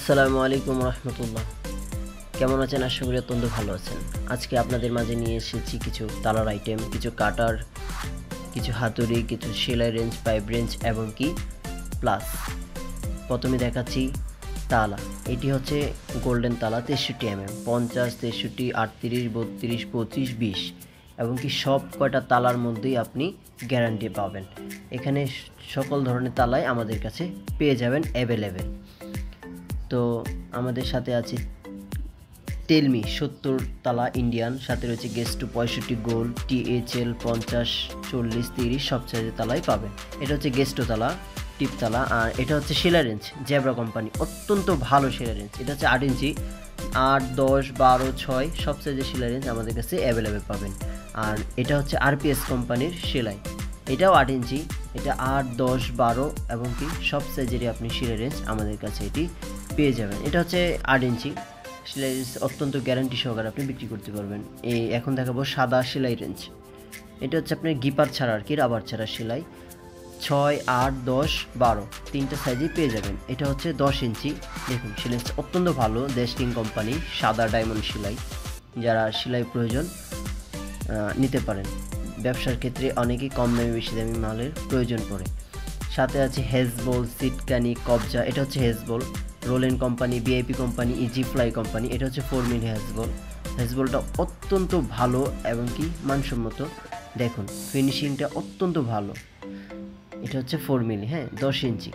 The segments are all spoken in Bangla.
আসসালামু আলাইকুম রহমতুল্লাহ। কেমন আছেন? আশা করি অত্যন্ত ভালো আছেন। আজকে আপনাদের মাঝে নিয়ে এসেছি কিছু তালার আইটেম, কিছু কাটার, কিছু হাতুড়ি, কিছু সেলাই রেঞ্জ, পাইপ রেঞ্জ এবং কি প্লাস। প্রথমে দেখাচ্ছি তালা। এটি হচ্ছে গোল্ডেন তালা 63 mm, 50, 63, 38, 32, 25, 20 এবং কি সব কয়টা তালার মধ্যেই আপনি গ্যারান্টি পাবেন। এখানে সকল ধরনের তালাই আমাদের কাছে পেয়ে যাবেন অ্যাভেলেবেল। তো আমাদের সাথে আছে টেলমি 70 তালা ইন্ডিয়ান, সাথে রয়েছে গেস্ট 65 গোল্ড, THL 50, 40, 30 সব সাইজের তালাই পাবেন। এটা হচ্ছে গেস্ট তালা, টিপ তালা। আর এটা হচ্ছে সেলাই রেঞ্জ, জেব্রা কোম্পানি, অত্যন্ত ভালো সেলাই রেঞ্জ। এটা হচ্ছে 8 ইঞ্চি, 8, 10, 12, 6 সব সাইজের সেলাই রেঞ্জ আমাদের কাছে অ্যাভেলেবেল পাবেন। আর এটা হচ্ছে RPS কোম্পানির সেলাই, এটাও 8 ইঞ্চি, এটা 8, 10, 12 এবং কি সব সাইজেরই আপনি সেলাই রেঞ্জ আমাদের কাছে এটি পেয়ে যাবেন। এটা হচ্ছে 8 ইঞ্চি সেলাই রেঞ্জ, অত্যন্ত গ্যারান্টি সহকারে আপনি বিক্রি করতে পারবেন। এখন দেখাবো সাদা সেলাই রেঞ্জ। এটা হচ্ছে আপনার গিপার ছাড়া আর কি, রাবার ছাড়া সেলাই, 6, 8, 10, 12 তিনটা সাইজেই পেয়ে যাবেন। এটা হচ্ছে 10 ইঞ্চি। দেখুন সেলাই অত্যন্ত ভালো, দেশকিং কোম্পানি, সাদা ডায়মন্ড সেলাই। যারা সেলাই প্রয়োজন নিতে পারেন। ব্যবসার ক্ষেত্রে অনেকেই কম দামে বেশি দামি মালের প্রয়োজন পড়ে। সাথে আছে হেজবল, সিটকানি, কবজা। এটা হচ্ছে হেজবল, রোলেন company, VIP company, easy fly company. এটা হচ্ছে 4 মিলি হেজবল। হেজবলটা অত্যন্ত ভালো এবং কি মানসম্মত। দেখুন ফিনিশিংটা অত্যন্ত ভালো। এটা হচ্ছে 4 মিলি, হ্যাঁ, 10 ইঞ্চি।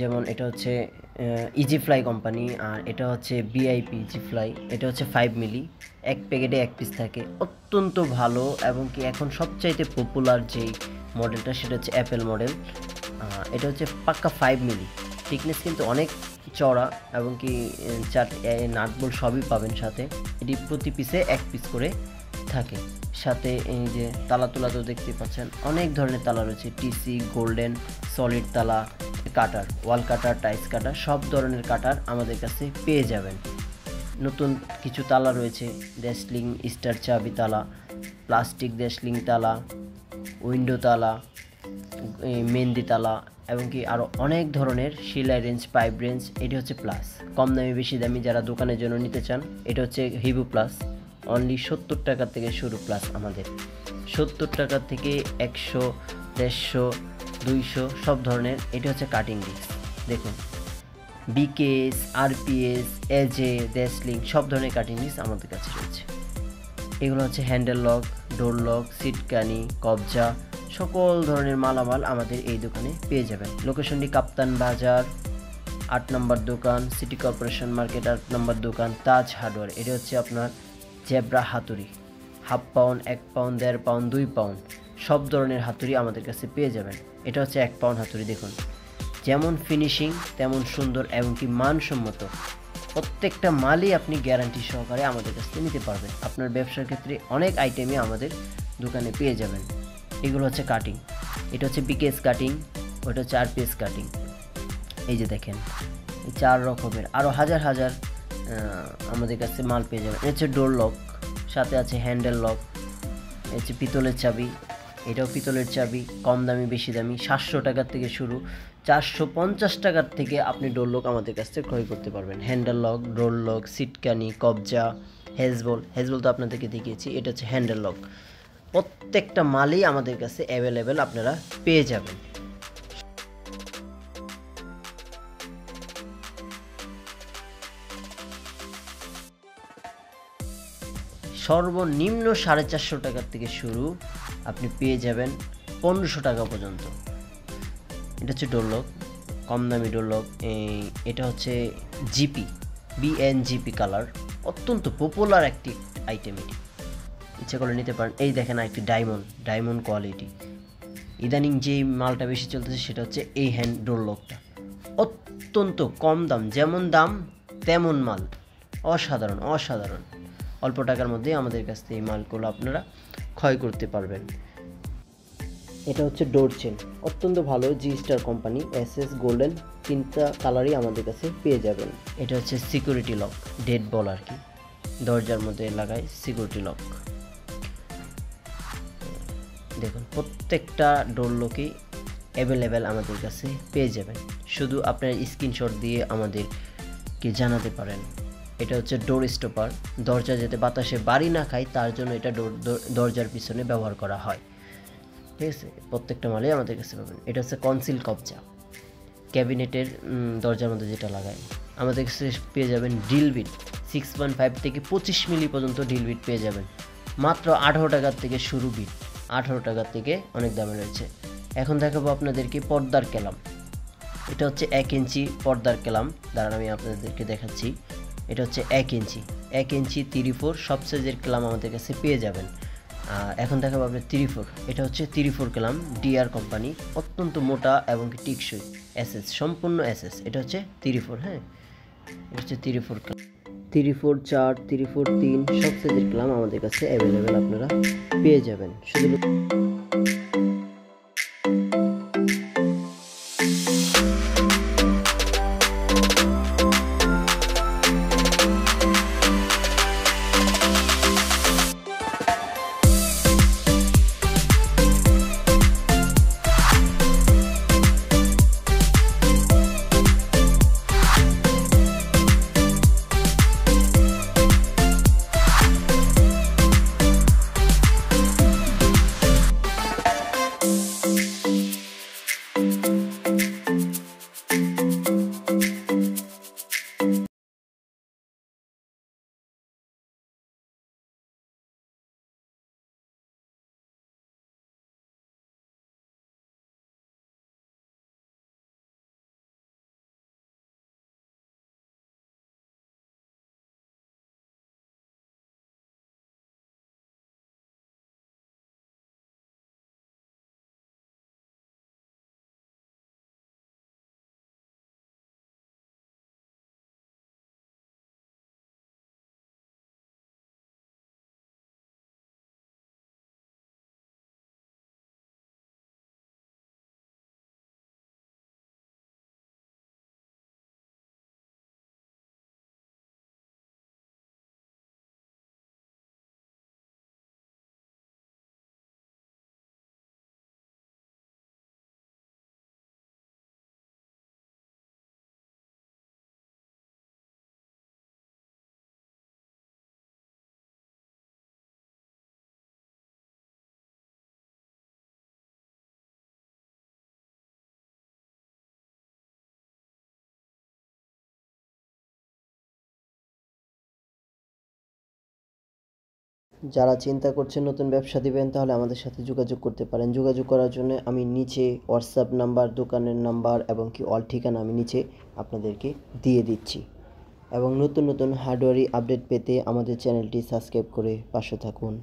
যেমন এটা হচ্ছে ইজি ফ্লাই কোম্পানি, আর এটা হচ্ছে VIP ইজি ফ্লাই। এটা হচ্ছে 5 মিলি, এক প্যাকেটে 1 পিস থাকে, অত্যন্ত ভালো এবং কি এখন সবচাইতে পপুলার যেই মডেলটা সেটা হচ্ছে অ্যাপেল মডেল। এটা হচ্ছে পাক্কা 5 মিলি, থিকনেস কিন্তু অনেক চড়া এবং কি নাট বোল্ট সবই পাবেন সাথে। এটি প্রতি পিসে 1 পিস করে থাকে। সাথে এই যে তালা তোলা তো দেখতে পাচ্ছেন, অনেক ধরনের তালা রয়েছে, TC, গোল্ডেন, সলিড তালা, কাটার, ওয়াল কাটার, টাইস কাটার, সব ধরনের কাটার আমাদের কাছে পেয়ে যাবেন। নতুন কিছু তালা রয়েছে, ড্যাশলিং স্টার চাবি তালা, প্লাস্টিক ড্যাশলিং তালা, উইন্ডো তালা, মেহেন্দি তালা এবং কি আরও অনেক ধরনের সেলাই রেঞ্জ, পাইপ রেঞ্জ। এটি হচ্ছে প্লাস, কম দামি বেশি দামি যারা দোকানের জন্য নিতে চান। এটা হচ্ছে হিবু প্লাস, অনলি 70 টাকা থেকে শুরু প্লাস আমাদের, 70 টাকা থেকে 100, 150, 200 সব ধরনের। এটা হচ্ছে কাটিং ডিস্ক। দেখুন BKS, RPS, AJ, ড্যাশলিং সব ধরনের কাটিং ডিস্ক আমাদের কাছে রয়েছে। এগুলো হচ্ছে হ্যান্ডেল লক, ডোর লক, সিটকানি, কবজা, সকল ধরনের মালামাল আমাদের এই দোকানে পেয়ে যাবেন। লোকেশনটি কাপ্তান বাজার 8 নম্বর দোকান, সিটি কর্পোরেশন মার্কেট 8 নম্বর দোকান, তাজ হার্ডওয়্যার। এটা হচ্ছে আপনার জেব্রা হাতুড়ি, 1/2 পাউন্ড, 1 পাউন্ড, 1.5 পাউন্ড, 2 পাউন্ড সব ধরনের হাতুড়ি আমাদের কাছে পেয়ে যাবেন। এটা হচ্ছে 1 পাউন্ড হাতুড়ি। দেখুন যেমন ফিনিশিং তেমন সুন্দর এবং কি মানসম্মত, প্রত্যেকটা মালই আপনি গ্যারান্টি সহকারে আমাদের কাছ থেকে নিতে পারবেন। আপনার ব্যবসার ক্ষেত্রে অনেক আইটেমই আমাদের দোকানে পেয়ে যাবেন। এগুলো হচ্ছে কাটিং, এটা হচ্ছে BKS কাটিং, ওটা হচ্ছে RPS কাটিং। এই যে দেখেন এই 4 রকমের আরও হাজার হাজার আমাদের কাছে মাল পেয়ে যাবেন। এটা হচ্ছে ডোর লক, সাথে আছে হ্যান্ডেল লক, এটা হচ্ছে পিতলের চাবি, এটাও পিতলের চাবি, কম দামি বেশি দামি, 700 টাকার থেকে শুরু, 450 টাকার থেকে আপনি ডোর লক আমাদের কাছ থেকে ক্রয় করতে পারবেন। হ্যান্ডেল লক, ডোর লক, সিটকানি, কবজা, হেজবল তো আপনাদেরকে দেখিয়েছি। এটা হচ্ছে হ্যান্ডেল লক। প্রত্যেকটা মালই আমাদের কাছে অ্যাভেলেবেল আপনারা পেয়ে যাবেন। সর্বনিম্ন 450 টাকার থেকে শুরু, আপনি পেয়ে যাবেন 1500 টাকা পর্যন্ত। এটা হচ্ছে ডোরলক, কম দামি ডোরলক। এটা হচ্ছে BNGP কালার, অত্যন্ত পপুলার একটি আইটেম। এটি ইচ্ছা করে নিতে পারেন। এই দেখেন একটি ডায়মন্ড কোয়ালিটি। ইদানিং যেই মালটা বেশি চলতেছে সেটা হচ্ছে এই হ্যান্ড ডোরলকটা, অত্যন্ত কম দাম, যেমন দাম তেমন মাল, অসাধারণ। অল্প টাকার মধ্যে আমাদের কাছ থেকে এই মালগুলো আপনারা ক্রয় করতে পারবেন। এটা হচ্ছে ডোর চেন, অত্যন্ত ভালো, জি স্টার কোম্পানি, এসএস গোল্ডেন, 3টা কালারই আমাদের কাছে পেয়ে যাবেন। এটা হচ্ছে সিকিউরিটি লক, ডেড বল আর কি, দরজার মধ্যে লাগায় সিকিউরিটি লক। দেখুন প্রত্যেকটা ডোর লকই অ্যাভেলেবেল আমাদের কাছে পেয়ে যাবেন, শুধু আপনার স্ক্রিনশট দিয়ে আমাদেরকে জানাতে পারেন। এটা হচ্ছে ডোর স্টপার, দরজা যাতে বাতাসে বাড়ি না খায় তার জন্য এটা দরজার পিছনে ব্যবহার করা হয়, ঠিক আছে। প্রত্যেকটা মালেই আমাদের কাছে পাবেন। এটা হচ্ছে কনসিল কবজা, ক্যাবিনেটের দরজার মধ্যে যেটা লাগায়, আমাদের কাছে পেয়ে যাবেন। ড্রিল বিট 6.5 থেকে 25 মিলি পর্যন্ত ড্রিল বিট পেয়ে যাবেন, মাত্র 18 টাকার থেকে শুরু বিট, 18 টাকার থেকে অনেক দামে রয়েছে। এখন দেখাবো আপনাদেরকে পর্দার কেলাম। এটা হচ্ছে 1 ইঞ্চি পর্দার কেলাম, দাঁড়ান আমি আপনাদেরকে দেখাচ্ছি। এটা হচ্ছে 1 ইঞ্চি, 1 ইঞ্চি 3/4 সব সাইজের কেলাম আমাদের কাছে পেয়ে যাবেন। এখন দেখাবো আপনার 3/4, এটা হচ্ছে 3/4 কেলাম, ডিআর কোম্পানি, অত্যন্ত মোটা এবং কি টিকসই, এসএস, সম্পূর্ণ এসএস। এটা হচ্ছে 3/4, হ্যাঁ, এটা হচ্ছে 3/4 কেলাম, 3/4 4, 3/4 3 সব সাইজের কেলাম আমাদের কাছে অ্যাভেলেবেল আপনারা পেয়ে যাবেন। শুধু যারা চিন্তা করছেন নতুন ব্যবসা দিবেন তাহলে আমাদের সাথে যোগাযোগ করতে পারেন। যোগাযোগ করার জন্য আমি নিচে হোয়াটসঅ্যাপ নাম্বার, দোকানের নাম্বার এবং কি অল ঠিকানা আমি নিচে আপনাদেরকে দিয়ে দিচ্ছি। এবং নতুন নতুন হার্ডওয়্যারি আপডেট পেতে আমাদের চ্যানেলটি সাবস্ক্রাইব করে পাশে থাকুন।